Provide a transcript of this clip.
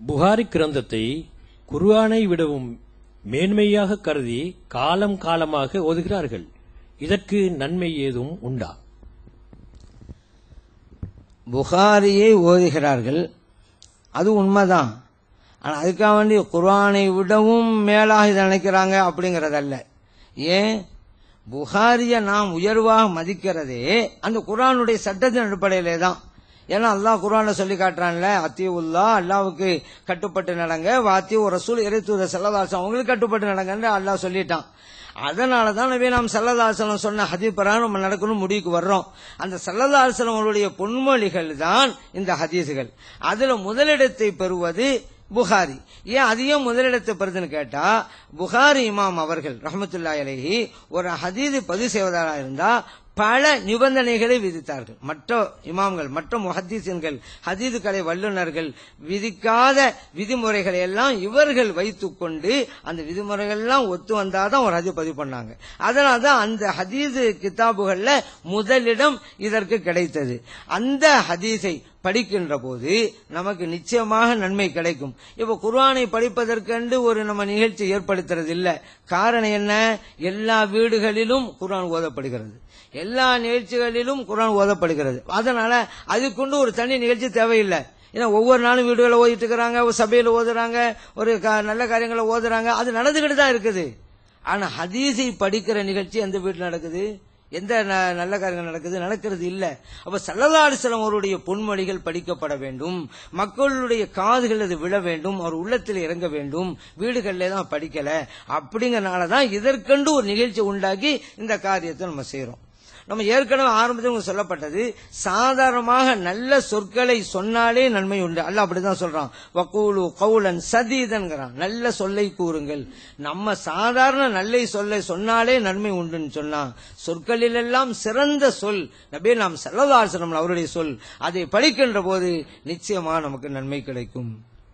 புகாரி கிரந்தத்தை குர்ஆனை விடவும் மேன்மையாக கருதி காலம் காலமாக ஓதுகிறார்கள். இதற்கு நன்மை ஏதும் உண்டா? புகாரியை ஓதுகிறார்கள், அது உண்மைதான். ஆனால் அதுக்காக வேண்டி குர்ஆனை விடவும் மேலாக இதை நினைக்கிறாங்க அப்படிங்கறதல்ல. ஏன் புகாரிய நாம் உயர்வாக மதிக்கிறதே அந்த குர்ஆனுடைய சட்டத்தின் அடிப்படையிலே தான். ஏன்னா அல்லாஹ் குர்ஆன்ல சொல்லி காட்டுறான்ல, அத்தியுல்லா அல்லாஹ்வுக்கு கட்டுப்பட்டு நடங்க, வாத்தி ஒரு ரசூல் இறைத்தூதர் ஸல்லல்லாஹு அலைஹி வஸல்லம் அவங்களுக்கு கட்டுப்பட்டு நடங்கன்னு அல்லாஹ் சொல்லிட்டான். அதனாலதான் நபி நாம் ஸல்லல்லாஹு அலைஹி வஸல்லம் சொன்ன ஹதீஸ் பிரகாரம் நம்ம நடக்கணும் முடிவுக்கு வர்றோம். அந்த ஸல்லல்லாஹு அலைஹி வஸல்லம் அவருடைய பொன்மொழிகள் தான் இந்த ஹதீஸ்கள். அதுல முதலிடத்தை பெறுவது புகாரி. ஏன் அதிகம் முதலிடத்தை பெறுதுன்னு கேட்டா, புகாரி இமாம் அவர்கள் ரஹ்மத்துல்லாஹி அலைஹி ஒரு ஹதீஸ் பதிவு செய்வதாக இருந்தா பல நிபந்தனைகளை விதித்தார்கள். மற்ற இமாம்கள், மற்ற முஹத்திஸீன்கள், ஹதீஸ் கலை வல்லுநர்கள் விதிக்காத விதிமுறைகளை எல்லாம் இவர்கள் வைத்துக் கொண்டு அந்த விதிமுறைகள் எல்லாம் ஒத்து வந்தாதான் ஒரு ஹதீஸ் பதிவு பண்ணாங்க. அதனாலதான் அந்த ஹதீஸ் கிதாபுகள்ல முதலிடம் இதற்கு கிடைத்தது. அந்த ஹதீஸை படிக்கின்ற போது நமக்கு நிச்சயமாக நன்மை கிடைக்கும். இப்ப குர்ஆனை படிப்பதற்கென்று ஒரு நம்ம நிகழ்ச்சி ஏற்படுத்துறது இல்ல. காரணம் என்ன? எல்லா வீடுகளிலும் குர்ஆன் ஓதப்படுகிறது, எல்லா நிகழ்ச்சிகளிலும் குர்ஆன் ஓதப்படுகிறது. அதனால அதுக்கொண்டு ஒரு தனி நிகழ்ச்சி தேவையில்லை. ஏன்னா ஒவ்வொரு நாளும் வீடுகளை ஓதிட்டு இருக்கிறாங்க, ஒரு சபையில ஓதுறாங்க, ஒரு நல்ல காரியங்களை ஓதுறாங்க, அது நடந்துகிட்டு தான் இருக்குது. ஆனா ஹதீஸை படிக்கிற நிகழ்ச்சி எந்த வீட்டில் நடக்குது? எந்த நல்ல காரியங்கள் நடக்கிறது இல்ல. அப்ப ஸல்லல்லாஹு அலைஹி வஸல்லம் அவருடைய பொன்மொழிகள் படிக்கப்பட வேண்டும், மக்களுடைய காதுகள் அது விழ வேண்டும், அவர் உள்ளத்தில் இறங்க வேண்டும். வீடுகளிலே தான் படிக்கல. அப்படிங்கறனாலதான் இதற்கென்று ஒரு நிகழ்ச்சி உண்டாக்கி இந்த காரியத்தை நம்ம செய்யறோம். நம்ம ஏற்கனவே ஆரம்பத்தில் சொல்லப்பட்டது, சாதாரணமாக நல்ல சொற்களை சொன்னாலே நன்மை உண்டு. அல்லாஹ் அப்படிதான் சொல்றான், வக்கூலு கௌலன் சதீதன்கிறான், நல்ல சொல்லை கூறுங்கள். நம்ம சாதாரண நல்ல சொல்லை சொன்னாலே நன்மை உண்டுன்னு சொன்னா, சொற்களிலெல்லாம் சிறந்த சொல் நபி நாம் ஸல்லல்லாஹு அலைஹி வஸல்லம் அவருடைய சொல். அதை படிக்கின்ற போது நிச்சயமா நமக்கு நன்மை கிடைக்கும்.